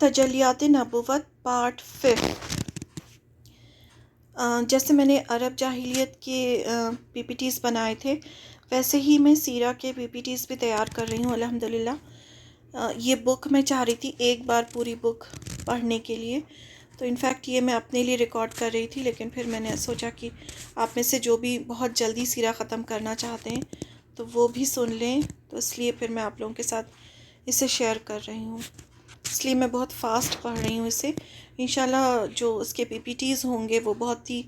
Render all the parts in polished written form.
تجلیات نبوت پارٹ 5۔ جیسے میں نے عرب جاہلیت کے پی پی ٹیز بنائے تھے، ویسے ہی میں سیرہ کے پی پی ٹیز بھی تیار کر رہی ہوں الحمدللہ۔ یہ بک میں چاہ رہی تھی ایک بار پوری بک پڑھنے کے لیے، تو انفیکٹ یہ میں اپنے لیے ریکارڈ کر رہی تھی، لیکن پھر میں نے سوچا کہ آپ میں سے جو بھی بہت جلدی سیرہ ختم کرنا چاہتے ہیں تو وہ بھی سن لیں، تو اس لیے پھر میں آپ لوگوں کے ساتھ اسے شیئر کر رہی ہوں۔ اس لیے میں بہت فاسٹ پڑھ رہی ہوں اسے۔ انشاءاللہ جو اس کے پی پی ٹیز ہوں گے وہ بہت ہی،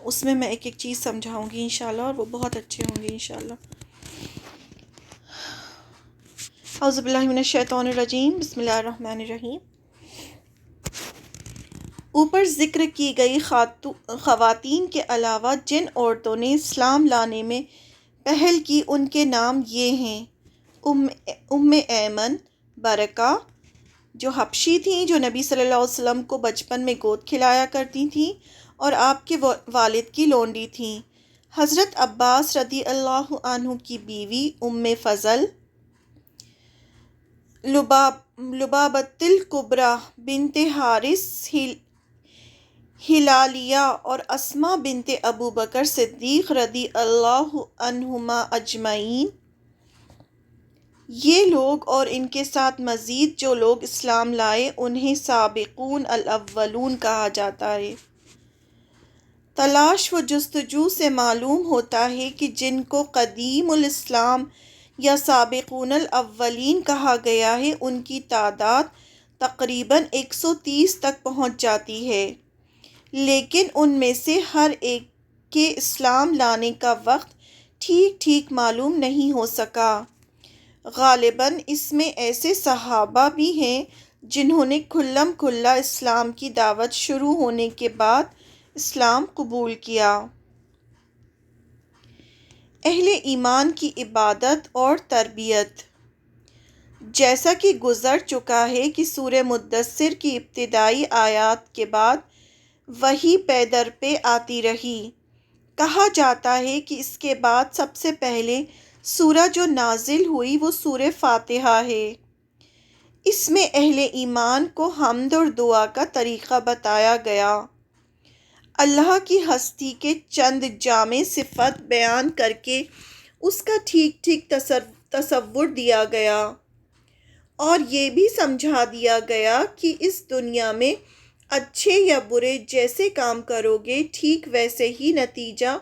اس میں ایک ایک چیز سمجھاؤں گی انشاءاللہ، اور وہ بہت اچھے ہوں گے انشاءاللہ۔ اعوذ باللہ من الشیطان الرجیم، بسم اللہ الرحمن الرحیم۔ اوپر ذکر کی گئی خواتین کے علاوہ جن عورتوں نے اسلام لانے میں پہل کی ان کے نام یہ ہیں: ام ایمن برکہ، جو حبشی تھیں، جو نبی صلی اللہ علیہ وسلم کو بچپن میں گود کھلایا کرتی تھیں اور آپ کے والد کی لونڈی تھیں۔ حضرت عباس رضی اللہ عنہ کی بیوی ام فضل، لبابۃ الکبریٰ بنت حارث ہلالیہ اور اسماء بنت ابو بکر صدیق رضی اللہ عنہما اجمعین۔ یہ لوگ اور ان کے ساتھ مزید جو لوگ اسلام لائے انہیں سابقون الاولون کہا جاتا ہے۔ تلاش و جستجو سے معلوم ہوتا ہے کہ جن کو قدیم الاسلام یا سابقون الاولین کہا گیا ہے ان کی تعداد تقریباً 130 تک پہنچ جاتی ہے، لیکن ان میں سے ہر ایک کے اسلام لانے کا وقت ٹھیک ٹھیک معلوم نہیں ہو سکا۔ غالباً اس میں ایسے صحابہ بھی ہیں جنہوں نے کھلم کھلا اسلام کی دعوت شروع ہونے کے بعد اسلام قبول کیا۔ اہل ایمان کی عبادت اور تربیت۔ جیسا کہ گزر چکا ہے کہ سورہ مدثر کی ابتدائی آیات کے بعد وحی پے در پے آتی رہی۔ کہا جاتا ہے کہ اس کے بعد سب سے پہلے سورہ جو نازل ہوئی وہ سورہ فاتحہ ہے۔ اس میں اہل ایمان کو حمد اور دعا کا طریقہ بتایا گیا، اللہ کی ہستی کے چند جامع صفات بیان کر کے اس کا ٹھیک ٹھیک تصور دیا گیا، اور یہ بھی سمجھا دیا گیا کہ اس دنیا میں اچھے یا برے جیسے کام کرو گے ٹھیک ویسے ہی نتیجہ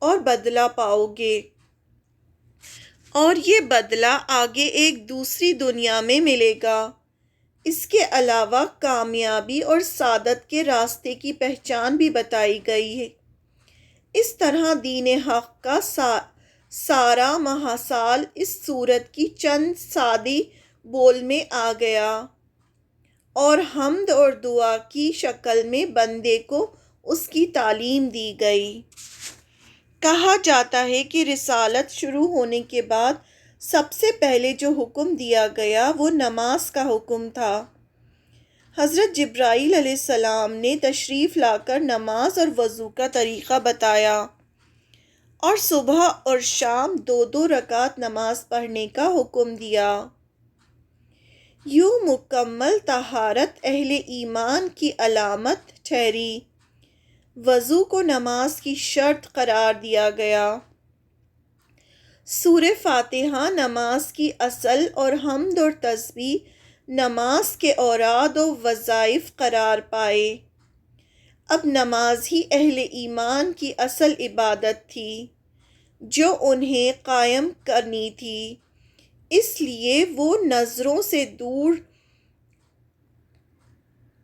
اور بدلہ پاؤ گے، اور یہ بدلہ آگے ایک دوسری دنیا میں ملے گا۔ اس کے علاوہ کامیابی اور سعادت کے راستے کی پہچان بھی بتائی گئی ہے۔ اس طرح دین حق کا سارا محصول اس سورت کی چند سادے بول میں آ گیا، اور حمد اور دعا کی شکل میں بندے کو اس کی تعلیم دی گئی۔ کہا جاتا ہے کہ رسالت شروع ہونے کے بعد سب سے پہلے جو حکم دیا گیا وہ نماز کا حکم تھا۔ حضرت جبرائیل علیہ السلام نے تشریف لا کر نماز اور وضو کا طریقہ بتایا، اور صبح اور شام 2 رکعت نماز پڑھنے کا حکم دیا۔ یوں مکمل طہارت اہل ایمان کی علامت ٹھہری۔ وضو کو نماز کی شرط قرار دیا گیا۔ سورہ فاتحہ نماز کی اصل اور حمد اور تسبیح نماز کے اوراد و وظائف قرار پائے۔ اب نماز ہی اہل ایمان کی اصل عبادت تھی جو انہیں قائم کرنی تھی، اس لیے وہ نظروں سے دور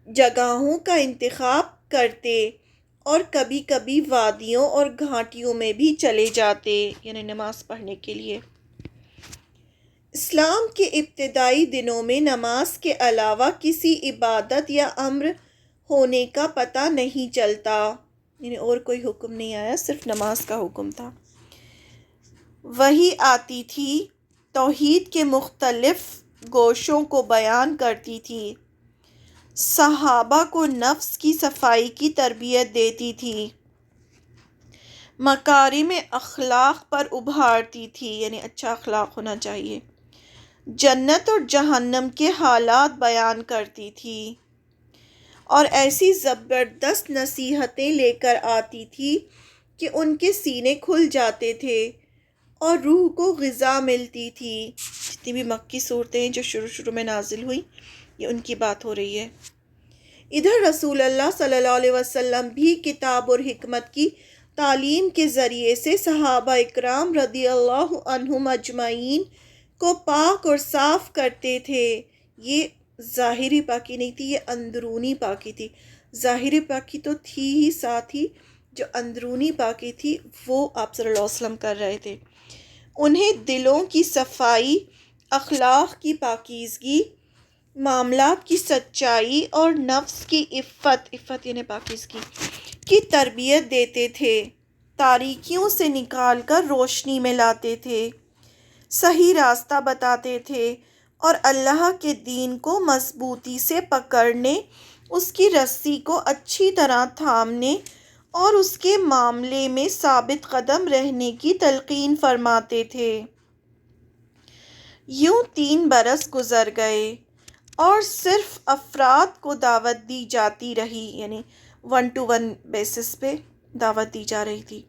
جگہوں کا انتخاب کرتے اور کبھی کبھی وادیوں اور گھاٹیوں میں بھی چلے جاتے، یعنی نماز پڑھنے کے لیے۔ اسلام کے ابتدائی دنوں میں نماز کے علاوہ کسی عبادت یا امر ہونے کا پتہ نہیں چلتا، یعنی اور کوئی حکم نہیں آیا، صرف نماز کا حکم تھا۔ وحی آتی تھی، توحید کے مختلف گوشوں کو بیان کرتی تھی، صحابہ کو نفس کی صفائی کی تربیت دیتی تھی، مکارم اخلاق پر ابھارتی تھی، یعنی اچھا اخلاق ہونا چاہیے، جنت اور جہنم کے حالات بیان کرتی تھی اور ایسی زبردست نصیحتیں لے کر آتی تھی کہ ان کے سینے کھل جاتے تھے اور روح کو غذا ملتی تھی۔ جتنی بھی مکی صورتیں جو شروع میں نازل ہوئی، یہ ان کی بات ہو رہی ہے۔ ادھر رسول اللہ صلی اللہ علیہ وسلم بھی کتاب اور حکمت کی تعلیم کے ذریعے سے صحابہ اکرام رضی اللہ عنہم اجمعین کو پاک اور صاف کرتے تھے۔ یہ ظاہری پاکی نہیں تھی، یہ اندرونی پاکی تھی۔ ظاہری پاکی تو تھی ہی، ساتھ ہی جو اندرونی پاکی تھی وہ آپ صلی اللہ علیہ وسلم کر رہے تھے۔ انہیں دلوں کی صفائی، اخلاق کی پاکیزگی، معاملات کی سچائی اور نفس کی عفت یعنی پاکیزگی کی تربیت دیتے تھے، تاریکیوں سے نکال کر روشنی میں لاتے تھے، صحیح راستہ بتاتے تھے اور اللہ کے دین کو مضبوطی سے پکڑنے، اس کی رسی کو اچھی طرح تھامنے اور اس کے معاملے میں ثابت قدم رہنے کی تلقین فرماتے تھے۔ یوں 3 برس گزر گئے اور صرف افراد کو دعوت دی جاتی رہی، یعنی 1 to 1 بیسس پہ دعوت دی جا رہی تھی۔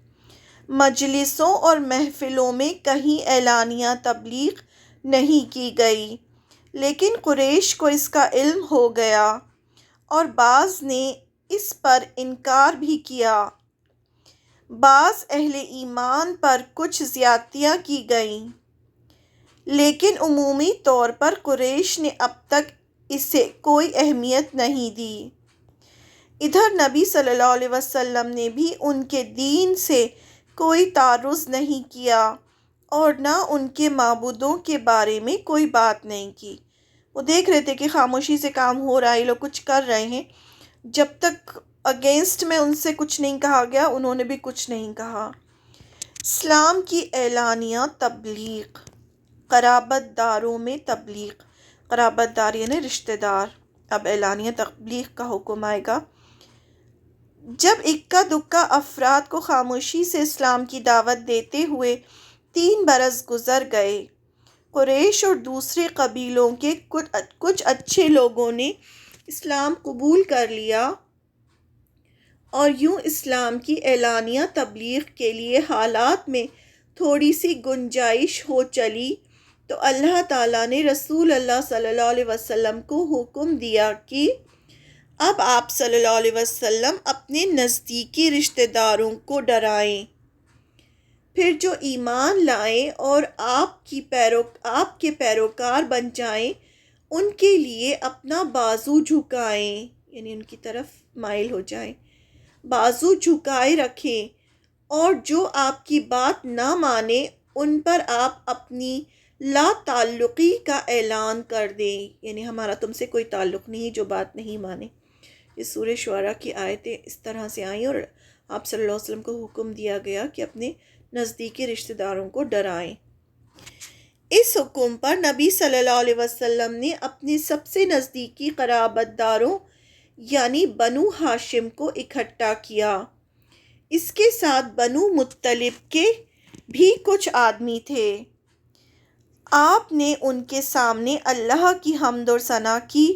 مجلسوں اور محفلوں میں کہیں اعلانیہ تبلیغ نہیں کی گئی، لیکن قریش کو اس کا علم ہو گیا اور بعض نے اس پر انکار بھی کیا۔ بعض اہل ایمان پر کچھ زیادتیاں کی گئیں، لیکن عمومی طور پر قریش نے اب تک اسے کوئی اہمیت نہیں دی۔ ادھر نبی صلی اللہ علیہ وسلم نے بھی ان کے دین سے کوئی تعرض نہیں کیا اور نہ ان کے معبودوں کے بارے میں کوئی بات نہیں کی۔ وہ دیکھ رہے تھے کہ خاموشی سے کام ہو رہا ہے، یہ لوگ کچھ کر رہے ہیں، جب تک اگینسٹ میں ان سے کچھ نہیں کہا گیا انہوں نے بھی کچھ نہیں کہا۔ اسلام کی اعلانیہ تبلیغ، قرابت داروں میں تبلیغ، قرابت دار یعنی رشتہ دار۔ اب اعلانیہ تبلیغ کا حکم آئے گا۔ جب اکا دکا افراد کو خاموشی سے اسلام کی دعوت دیتے ہوئے 3 برس گزر گئے، قریش اور دوسرے قبیلوں کے کچھ اچھے لوگوں نے اسلام قبول کر لیا اور یوں اسلام کی اعلانیہ تبلیغ کے لیے حالات میں تھوڑی سی گنجائش ہو چلی، تو اللہ تعالیٰ نے رسول اللہ صلی اللہ علیہ وسلم کو حکم دیا کہ اب آپ صلی اللہ علیہ وسلم اپنے نزدیکی رشتہ داروں کو ڈرائیں، پھر جو ایمان لائیں اور آپ کے پیروکار بن جائیں ان کے لیے اپنا بازو جھکائیں، یعنی ان کی طرف مائل ہو جائیں، بازو جھکائے رکھیں، اور جو آپ کی بات نہ مانے ان پر آپ اپنی لا تعلقی کا اعلان کر دیں، یعنی ہمارا تم سے کوئی تعلق نہیں جو بات نہیں مانے۔ اس سورہ شعراء کی آیتیں اس طرح سے آئیں اور آپ صلی اللہ علیہ وسلم کو حکم دیا گیا کہ اپنے نزدیکی رشتہ داروں کو ڈرائیں۔ اس حکم پر نبی صلی اللہ علیہ وسلم نے اپنے سب سے نزدیکی قرابت داروں یعنی بنو ہاشم کو اکٹھا کیا۔ اس کے ساتھ بنو مطلب کے بھی کچھ آدمی تھے۔ آپ نے ان کے سامنے اللہ کی حمد و ثنا کی،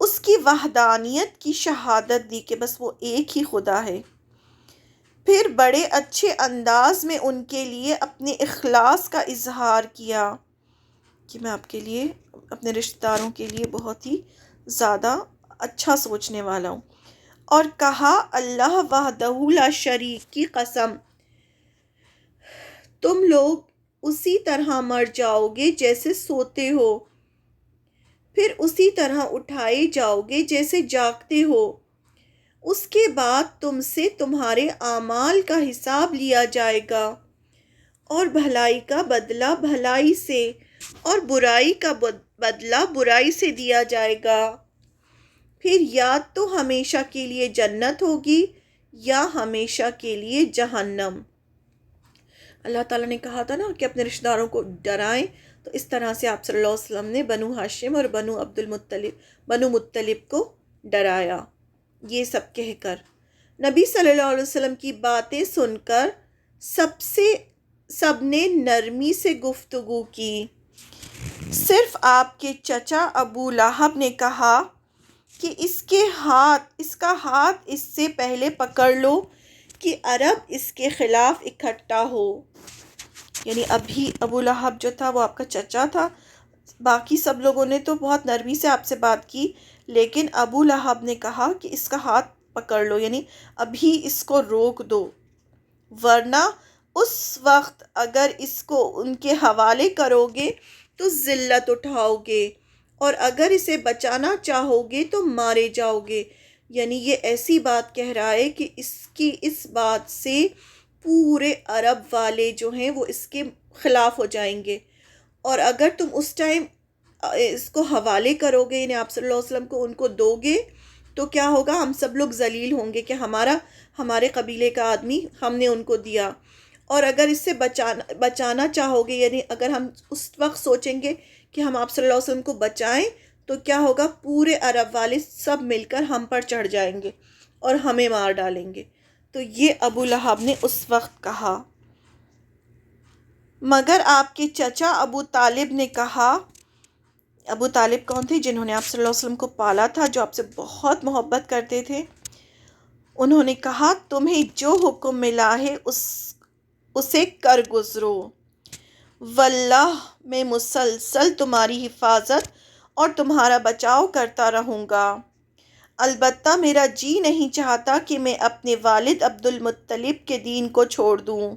اس کی وحدانیت کی شہادت دی کہ بس وہ ایک ہی خدا ہے، پھر بڑے اچھے انداز میں ان کے لیے اپنے اخلاص کا اظہار کیا کہ میں آپ کے لیے، اپنے رشتہ داروں کے لیے بہت ہی زیادہ اچھا سوچنے والا ہوں، اور کہا اللہ وحدہ لا شریک کی قسم، تم لوگ اسی طرح مر جاؤ گے جیسے سوتے ہو، پھر اسی طرح اٹھائے جاؤ گے جیسے جاگتے ہو، اس کے بعد تم سے تمہارے اعمال کا حساب لیا جائے گا، اور بھلائی کا بدلہ بھلائی سے اور برائی کا بدلہ برائی سے دیا جائے گا، پھر یا تو ہمیشہ کے لیے جنت ہوگی یا ہمیشہ کے لیے جہنم۔ اللہ تعالیٰ نے کہا تھا نا کہ اپنے رشتہ داروں کو ڈرائیں، تو اس طرح سے آپ صلی اللہ علیہ وسلم نے بنو ہاشم اور بنو مطلب کو ڈرایا۔ یہ سب کہہ کر نبی صلی اللہ علیہ وسلم کی باتیں سن کر سب نے نرمی سے گفتگو کی، صرف آپ کے چچا ابو لہب نے کہا کہ اس کا ہاتھ اس سے پہلے پکڑ لو کہ عرب اس کے خلاف اکٹھا ہو. یعنی ابھی ابو لہب جو تھا وہ آپ کا چچا تھا. باقی سب لوگوں نے تو بہت نرمی سے آپ سے بات کی، لیکن ابو لہب نے کہا کہ اس کا ہاتھ پکڑ لو، یعنی ابھی اس کو روک دو، ورنہ اس وقت اگر اس کو ان کے حوالے کرو گے تو ذلت اٹھاؤ گے، اور اگر اسے بچانا چاہو گے تو مارے جاؤ گے. یعنی یہ ایسی بات کہہ رہا ہے کہ اس کی اس بات سے پورے عرب والے جو ہیں وہ اس کے خلاف ہو جائیں گے، اور اگر تم اس ٹائم اس کو حوالے کرو گے، یعنی آپ صلی اللہ علیہ وسلم کو ان کو دو گے، تو کیا ہوگا، ہم سب لوگ ذلیل ہوں گے کہ ہمارے قبیلے کا آدمی ہم نے ان کو دیا. اور اگر اس سے بچانا چاہو گے، یعنی اگر ہم اس وقت سوچیں گے کہ ہم آپ صلی اللہ علیہ وسلم کو بچائیں، تو کیا ہوگا، پورے عرب والے سب مل کر ہم پر چڑھ جائیں گے اور ہمیں مار ڈالیں گے. تو یہ ابو لہب نے اس وقت کہا. مگر آپ کے چچا ابو طالب نے کہا، ابو طالب کون تھے؟ جنہوں نے آپ صلی اللہ علیہ وسلم کو پالا تھا، جو آپ سے بہت محبت کرتے تھے. انہوں نے کہا تمہیں جو حکم ملا ہے اسے کر گزرو، واللہ میں مسلسل تمہاری حفاظت اور تمہارا بچاؤ کرتا رہوں گا. البتہ میرا جی نہیں چاہتا کہ میں اپنے والد عبد المطلب کے دین کو چھوڑ دوں.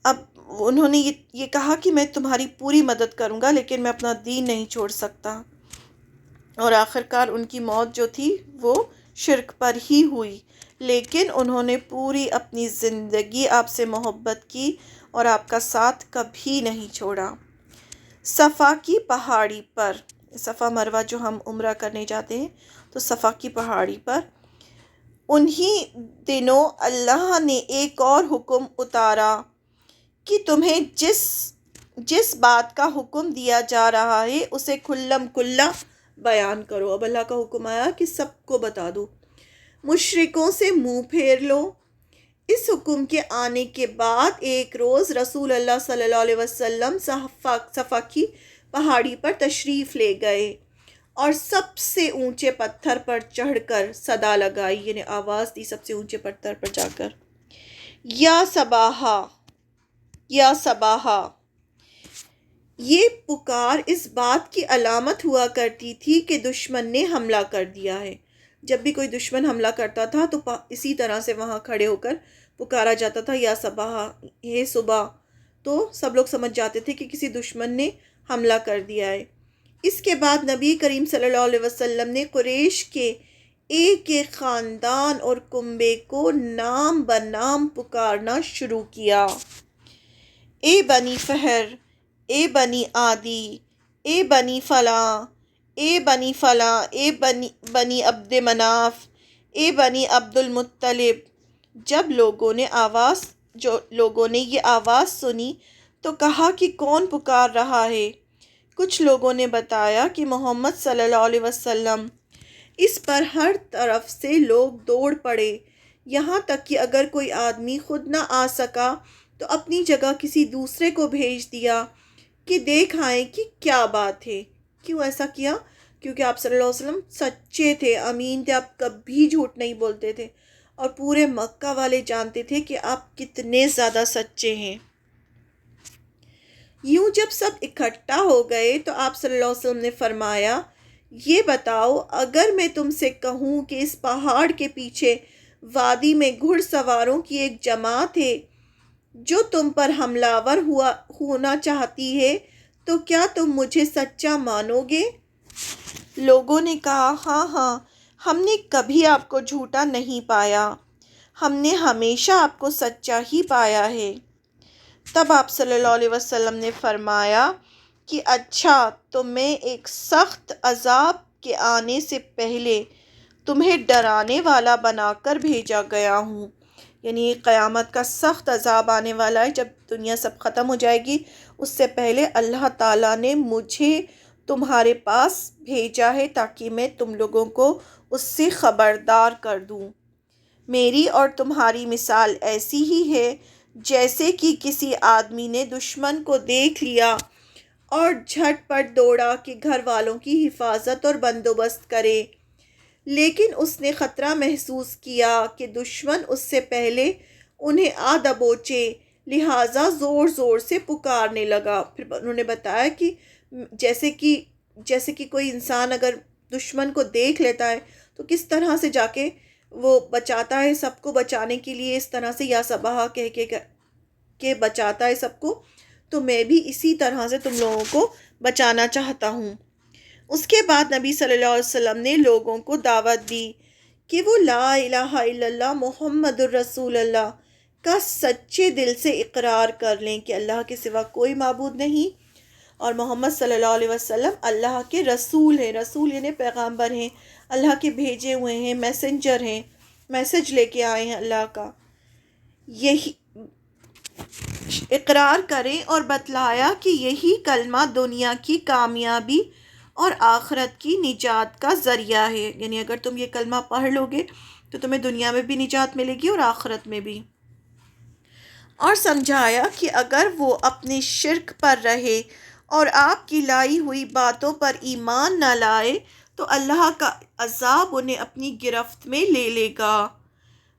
اب انہوں نے یہ کہا کہ میں تمہاری پوری مدد کروں گا، لیکن میں اپنا دین نہیں چھوڑ سکتا. اور آخرکار ان کی موت جو تھی وہ شرک پر ہی ہوئی، لیکن انہوں نے پوری اپنی زندگی آپ سے محبت کی اور آپ کا ساتھ کبھی نہیں چھوڑا. صفا کی پہاڑی پر، صفا مروہ جو ہم عمرہ کرنے جاتے ہیں، تو صفا کی پہاڑی پر انہی دنوں اللہ نے ایک اور حکم اتارا کہ تمہیں جس بات کا حکم دیا جا رہا ہے اسے کھلم کھلا بیان کرو. اب اللہ کا حکم آیا کہ سب کو بتا دو، مشرکوں سے منہ پھیر لو. اس حکم کے آنے کے بعد ایک روز رسول اللہ صلی اللہ علیہ وسلم صفا کی پہاڑی پر تشریف لے گئے اور سب سے اونچے پتھر پر چڑھ کر صدا لگائی، یعنی آواز دی سب سے اونچے پتھر پر جا کر، یا صباحا یا صباحا. یہ پکار اس بات کی علامت ہوا کرتی تھی کہ دشمن نے حملہ کر دیا ہے. جب بھی کوئی دشمن حملہ کرتا تھا تو اسی طرح سے وہاں کھڑے ہو کر پکارا جاتا تھا، یا صباحا، ہے صبح. تو سب لوگ سمجھ جاتے تھے کہ کسی دشمن نے حملہ کر دیا ہے. اس کے بعد نبی کریم صلی اللہ علیہ وسلم نے قریش کے ایک ایک خاندان اور کنبے کو نام بنام پکارنا شروع کیا. اے بنی فہر، اے بنی عادی، اے بنی فلاں، اے بنی فلاں، اے بنی عبد مناف، اے بنی عبد المطلب. جب لوگوں نے یہ آواز سنی تو کہا کہ کون پکار رہا ہے؟ کچھ لوگوں نے بتایا کہ محمد صلی اللہ علیہ وسلم. اس پر ہر طرف سے لوگ دوڑ پڑے، یہاں تک کہ اگر کوئی آدمی خود نہ آ سکا تو اپنی جگہ کسی دوسرے کو بھیج دیا کہ دیکھ آئیں کہ کیا بات ہے. کیوں ایسا کیا؟ کیونکہ آپ صلی اللہ علیہ وسلم سچے تھے، امین تھے، آپ کبھی جھوٹ نہیں بولتے تھے، اور پورے مکہ والے جانتے تھے کہ آپ کتنے زیادہ سچے ہیں. یوں جب سب اکٹھا ہو گئے تو آپ صلی اللہ علیہ وسلم نے فرمایا، یہ بتاؤ، اگر میں تم سے کہوں کہ اس پہاڑ کے پیچھے وادی میں گھڑ سواروں کی ایک جماعت ہے جو تم پر حملہ آور ہونا چاہتی ہے، تو کیا تم مجھے سچا مانو گے؟ لوگوں نے کہا، ہاں ہاں، ہم نے کبھی آپ کو جھوٹا نہیں پایا، ہم نے ہمیشہ آپ کو سچا ہی پایا ہے. تب آپ صلی اللہ علیہ وسلم نے فرمایا کہ اچھا، تو میں ایک سخت عذاب کے آنے سے پہلے تمہیں ڈرانے والا بنا کر بھیجا گیا ہوں. یعنی قیامت کا سخت عذاب آنے والا ہے، جب دنیا سب ختم ہو جائے گی، اس سے پہلے اللہ تعالیٰ نے مجھے تمہارے پاس بھیجا ہے تاکہ میں تم لوگوں کو اس سے خبردار کر دوں. میری اور تمہاری مثال ایسی ہی ہے جیسے کہ کسی آدمی نے دشمن کو دیکھ لیا اور جھٹ پٹ دوڑا کہ گھر والوں کی حفاظت اور بندوبست کرے، لیکن اس نے خطرہ محسوس کیا کہ دشمن اس سے پہلے انہیں آ دبوچے، لہٰذا زور زور سے پکارنے لگا۔ پھر انہوں نے بتایا کہ جیسے کہ جیسے کہ کوئی انسان اگر دشمن کو دیکھ لیتا ہے تو کس طرح سے جا کے وہ بچاتا ہے، سب کو بچانے کے لیے اس طرح سے یا صباح کہہ کے بچاتا ہے سب کو، تو میں بھی اسی طرح سے تم لوگوں کو بچانا چاہتا ہوں۔ اس کے بعد نبی صلی اللہ علیہ وسلم نے لوگوں کو دعوت دی کہ وہ لا الہ الا اللہ محمد الرسول اللہ کا سچے دل سے اقرار کر لیں کہ اللہ کے سوا کوئی معبود نہیں، اور محمد صلی اللہ علیہ وسلم اللہ کے رسول ہیں۔ رسول یعنی پیغامبر ہیں، اللہ کے بھیجے ہوئے ہیں، میسنجر ہیں، میسج لے کے آئے ہیں اللہ کا۔ یہی اقرار کریں اور بتلایا کہ یہی کلمہ دنیا کی کامیابی اور آخرت کی نجات کا ذریعہ ہے، یعنی اگر تم یہ کلمہ پڑھ لو گے تو تمہیں دنیا میں بھی نجات ملے گی اور آخرت میں بھی۔ اور سمجھایا کہ اگر وہ اپنے شرک پر رہے اور آپ کی لائی ہوئی باتوں پر ایمان نہ لائے تو اللہ کا عذاب انہیں اپنی گرفت میں لے لے گا۔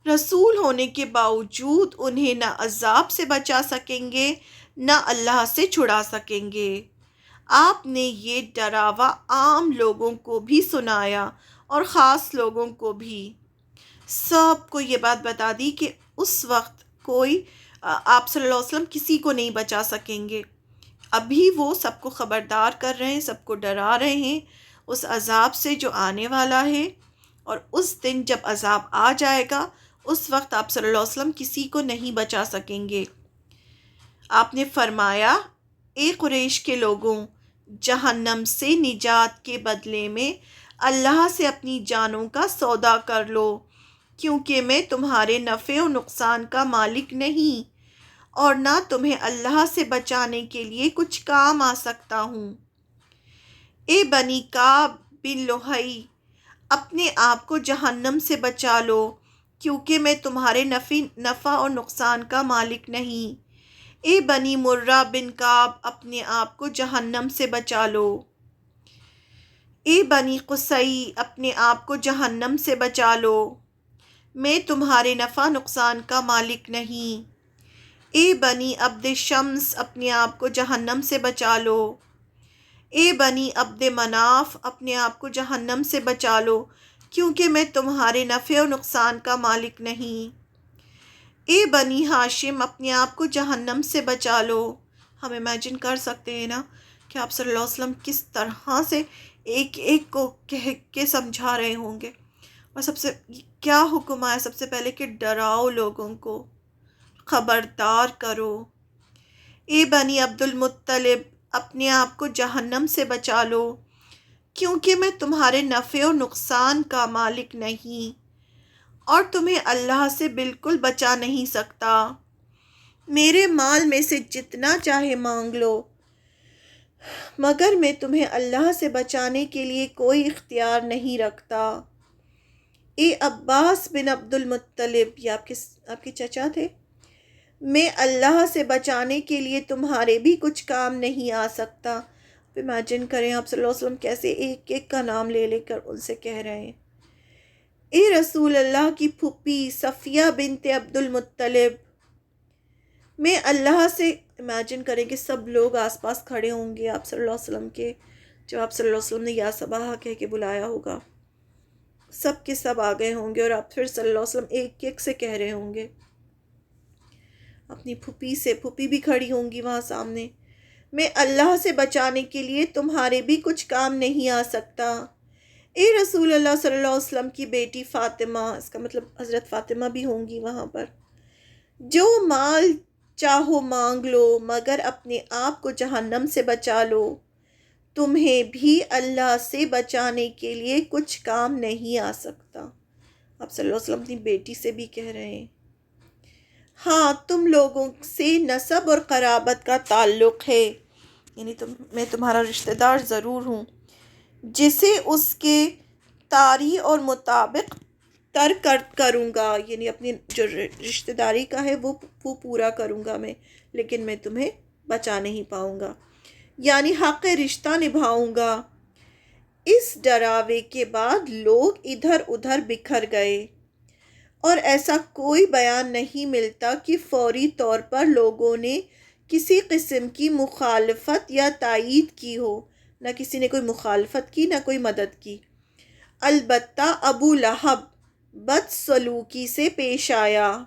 رسول ہونے کے باوجود انہیں نہ عذاب سے بچا سکیں گے نہ اللہ سے چھڑا سکیں گے۔ آپ نے یہ ڈراوا عام لوگوں کو بھی سنایا اور خاص لوگوں کو بھی۔ سب کو یہ بات بتا دی کہ اس وقت کوئی آپ صلی اللہ علیہ وسلم کسی کو نہیں بچا سکیں گے۔ ابھی وہ سب کو خبردار کر رہے ہیں، سب کو ڈرا رہے ہیں اس عذاب سے جو آنے والا ہے، اور اس دن جب عذاب آ جائے گا اس وقت آپ صلی اللہ علیہ وسلم کسی کو نہیں بچا سکیں گے۔ آپ نے فرمایا، اے قریش کے لوگوں، جہنم سے نجات کے بدلے میں اللہ سے اپنی جانوں کا سودا کر لو، کیونکہ میں تمہارے نفع و نقصان کا مالک نہیں اور نہ تمہیں اللہ سے بچانے کے لیے کچھ کام آ سکتا ہوں۔ اے بنی کعب بن لوہئی، اپنے آپ کو جہنم سے بچا لو، کیونکہ میں تمہارے نفع اور نقصان کا مالک نہیں۔ اے بنی مرہ بن کعب، اپنے آپ کو جہنم سے بچا لو۔ اے بنی قصی، اپنے آپ کو جہنم سے بچا لو، میں تمہارے نفع نقصان کا مالک نہیں۔ اے بنی عبد شمس، اپنے آپ کو جہنم سے بچا لو۔ اے بنی عبد مناف، اپنے آپ کو جہنم سے بچا لو، کیونکہ میں تمہارے نفع و نقصان کا مالک نہیں۔ اے بنی ہاشم، اپنے آپ کو جہنم سے بچا لو۔ ہم امیجن کر سکتے ہیں نا کہ آپ صلی اللہ علیہ وسلم کس طرح سے ایک ایک کو کہہ کے سمجھا رہے ہوں گے، اور سب سے کیا حکم آیا سب سے پہلے کہ ڈراؤ لوگوں کو، خبردار کرو۔ اے بنی عبد المطلب، اپنے آپ کو جہنم سے بچا لو، کیونکہ میں تمہارے نفع و نقصان کا مالک نہیں اور تمہیں اللہ سے بالکل بچا نہیں سکتا۔ میرے مال میں سے جتنا چاہے مانگ لو، مگر میں تمہیں اللہ سے بچانے کے لیے کوئی اختیار نہیں رکھتا۔ اے عباس بن عبد المطلب، یہ آپ کے چچا تھے، میں اللہ سے بچانے کے لیے تمہارے بھی کچھ کام نہیں آ سکتا۔ امیجن کریں آپ صلی اللہ علیہ وسلم کیسے ایک ایک کا نام لے لے کر ان سے کہہ رہے ہیں۔ اے رسول اللہ کی پھوپھی صفیہ بنت عبد المطلب، میں اللہ سے، امیجن کریں کہ سب لوگ آس پاس کھڑے ہوں گے آپ صلی اللہ علیہ وسلم کے، جب آپ صلی اللہ علیہ وسلم نے یا صباح کہہ کے بلایا ہوگا، سب کے سب آ گئے ہوں گے اور آپ پھر صلی اللہ علیہ وسلم ایک ایک سے کہہ رہے ہوں گے اپنی پھوپھی سے، پھوپھی بھی کھڑی ہوں گی وہاں سامنے، میں اللہ سے بچانے کے لیے تمہارے بھی کچھ کام نہیں آ سکتا۔ اے رسول اللہ صلی اللہ علیہ وسلم کی بیٹی فاطمہ، اس کا مطلب حضرت فاطمہ بھی ہوں گی وہاں پر، جو مال چاہو مانگ لو مگر اپنے آپ کو جہنم سے بچا لو، تمہیں بھی اللہ سے بچانے کے لیے کچھ کام نہیں آ سکتا۔ آپ صلی اللہ علیہ وسلم اپنی بیٹی سے بھی کہہ رہے ہیں۔ ہاں، تم لوگوں سے نسب اور قرابت کا تعلق ہے، یعنی میں تمہارا رشتہ دار ضرور ہوں، جسے اس کے طاری اور مطابق ترک کروں گا، یعنی اپنی جو رشتہ داری کا ہے وہ پورا کروں گا میں، لیکن میں تمہیں بچا نہیں پاؤں گا، یعنی حق رشتہ نبھاؤں گا۔ اس ڈراوے کے بعد لوگ ادھر ادھر بکھر گئے اور ایسا کوئی بیان نہیں ملتا کہ فوری طور پر لوگوں نے کسی قسم کی مخالفت یا تائید کی ہو۔ نہ کسی نے کوئی مخالفت کی، نہ کوئی مدد کی۔ البتہ ابو لہب بدسلوکی سے پیش آیا۔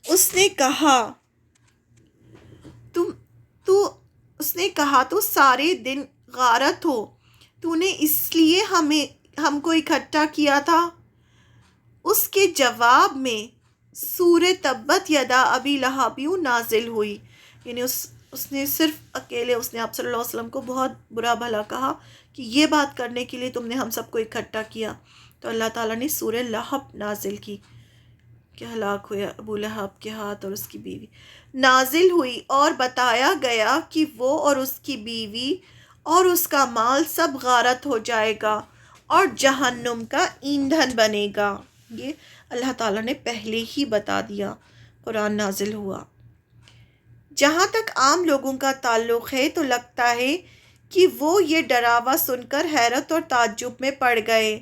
اس نے کہا تو سارے دن غارت ہو، تو نے اس لیے ہم کو اکٹھا کیا تھا۔ اس کے جواب میں سورہ تبت یدا ابی لہب نازل ہوئی، یعنی اس نے صرف اکیلے آپ صلی اللہ علیہ وسلم کو بہت برا بھلا کہا کہ یہ بات کرنے کے لیے تم نے ہم سب کو اکٹھا کیا، تو اللہ تعالیٰ نے سورہ لہب نازل کی کہ ہلاک ہوئے ابو لہب کے ہاتھ اور اس کی بیوی نازل ہوئی، اور بتایا گیا کہ وہ اور اس کی بیوی اور اس کا مال سب غارت ہو جائے گا اور جہنم کا ایندھن بنے گا۔ یہ اللہ تعالیٰ نے پہلے ہی بتا دیا، قرآن نازل ہوا۔ جہاں تک عام لوگوں کا تعلق ہے تو لگتا ہے کہ وہ یہ ڈراوا سن کر حیرت اور تعجب میں پڑ گئے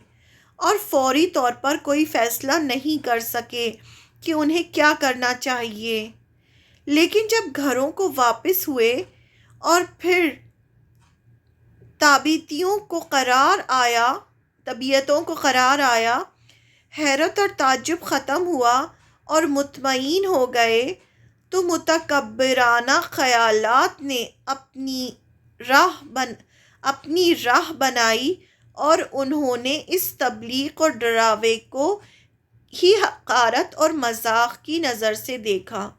اور فوری طور پر کوئی فیصلہ نہیں کر سکے کہ انہیں کیا کرنا چاہیے۔ لیکن جب گھروں کو واپس ہوئے اور پھر طبیعتوں کو قرار آیا، حیرت اور تعجب ختم ہوا اور مطمئن ہو گئے، تو متکبرانہ خیالات نے اپنی راہ بنائی اور انہوں نے اس تبلیغ اور ڈراوے کو ہی حقارت اور مذاق کی نظر سے دیکھا۔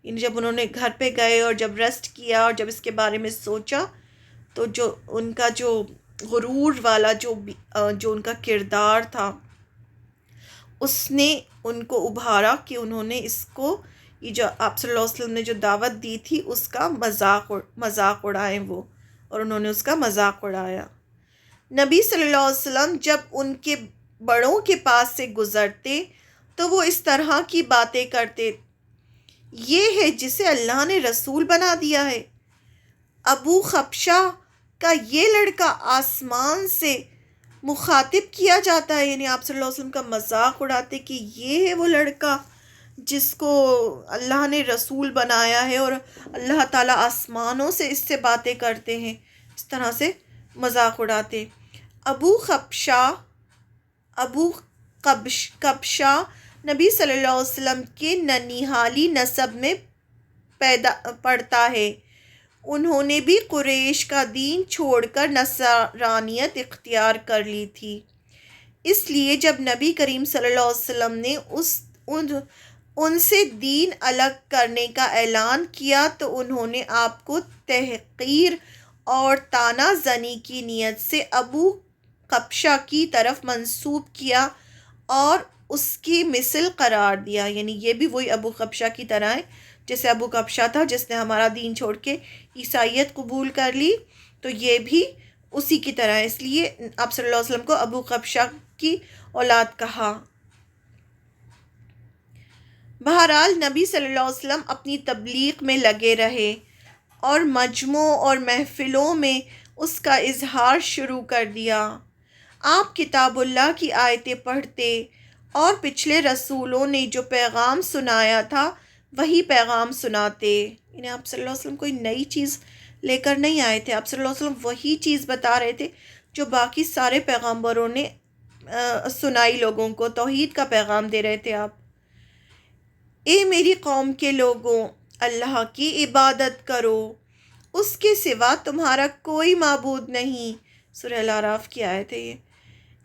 جب انہوں نے گھر پہ گئے اور جب ریسٹ کیا اور جب اس کے بارے میں سوچا، تو جو ان کا جو غرور والا جو ان کا کردار تھا، اس نے ان کو ابھارا کہ انہوں نے اس کو، یہ جو آپ صلی اللہ علیہ وسلم نے جو دعوت دی تھی اس کا مذاق اڑائیں وہ، اور انہوں نے اس کا مذاق اڑایا۔ نبی صلی اللہ علیہ وسلم جب ان کے بڑوں کے پاس سے گزرتے تو وہ اس طرح کی باتیں کرتے، یہ ہے جسے اللہ نے رسول بنا دیا ہے۔ ابو خبشہ کا یہ لڑکا آسمان سے مخاطب کیا جاتا ہے، یعنی آپ صلی اللہ علیہ وسلم کا مذاق اڑاتے کہ یہ ہے وہ لڑکا جس کو اللہ نے رسول بنایا ہے، اور اللہ تعالیٰ آسمانوں سے اس سے باتیں کرتے ہیں، اس طرح سے مذاق اڑاتے۔ ابو قبشہ نبی صلی اللہ علیہ وسلم کے ننیحالی نسب میں پڑتا ہے۔ انہوں نے بھی قریش کا دین چھوڑ کر نصرانیت اختیار کر لی تھی۔ اس لیے جب نبی کریم صلی اللہ علیہ وسلم نے ان سے دین الگ کرنے کا اعلان کیا تو انہوں نے آپ کو تحقیر اور طعنہ زنی کی نیت سے ابو قبشہ کی طرف منسوب کیا اور اس کی مثل قرار دیا، یعنی یہ بھی وہی ابو قبشہ کی طرح ہے جیسے ابو قبشہ تھا جس نے ہمارا دین چھوڑ کے عیسائیت قبول کر لی، تو یہ بھی اسی کی طرح ہے، اس لیے آپ صلی اللہ علیہ وسلم کو ابو قبشہ کی اولاد کہا۔ بہرحال نبی صلی اللہ علیہ وسلم اپنی تبلیغ میں لگے رہے اور مجمعوں اور محفلوں میں اس کا اظہار شروع کر دیا۔ آپ کتاب اللہ کی آیتیں پڑھتے اور پچھلے رسولوں نے جو پیغام سنایا تھا وہی پیغام سناتے، یعنی آپ صلی اللہ علیہ وسلم کوئی نئی چیز لے کر نہیں آئے تھے، آپ صلی اللہ علیہ وسلم وہی چیز بتا رہے تھے جو باقی سارے پیغمبروں نے سنائی، لوگوں کو توحید کا پیغام دے رہے تھے آپ۔ اے میری قوم کے لوگوں، اللہ کی عبادت کرو، اس کے سوا تمہارا کوئی معبود نہیں۔ سورہ الاعراف کی آیت ہے یہ۔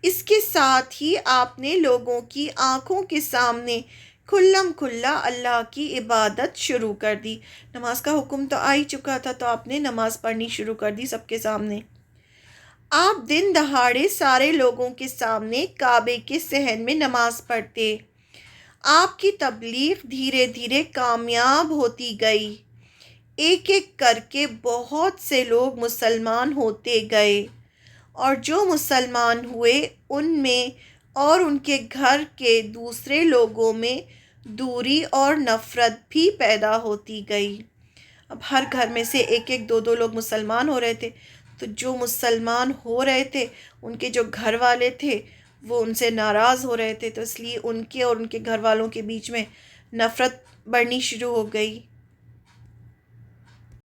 اس کے ساتھ ہی آپ نے لوگوں کی آنکھوں کے سامنے کھلم کھلا اللہ کی عبادت شروع کر دی۔ نماز کا حکم تو آ ہی چکا تھا، تو آپ نے نماز پڑھنی شروع کر دی سب کے سامنے۔ آپ دن دہاڑے سارے لوگوں کے سامنے کعبے کے صحن میں نماز پڑھتے۔ آپ کی تبلیغ دھیرے دھیرے کامیاب ہوتی گئی، ایک ایک کر کے بہت سے لوگ مسلمان ہوتے گئے، اور جو مسلمان ہوئے ان میں اور ان کے گھر کے دوسرے لوگوں میں دوری اور نفرت بھی پیدا ہوتی گئی۔ اب ہر گھر میں سے ایک ایک دو دو لوگ مسلمان ہو رہے تھے، تو جو مسلمان ہو رہے تھے ان کے جو گھر والے تھے وہ ان سے ناراض ہو رہے تھے، تو اس لیے ان کے اور ان کے گھر والوں کے بیچ میں نفرت بڑھنی شروع ہو گئی۔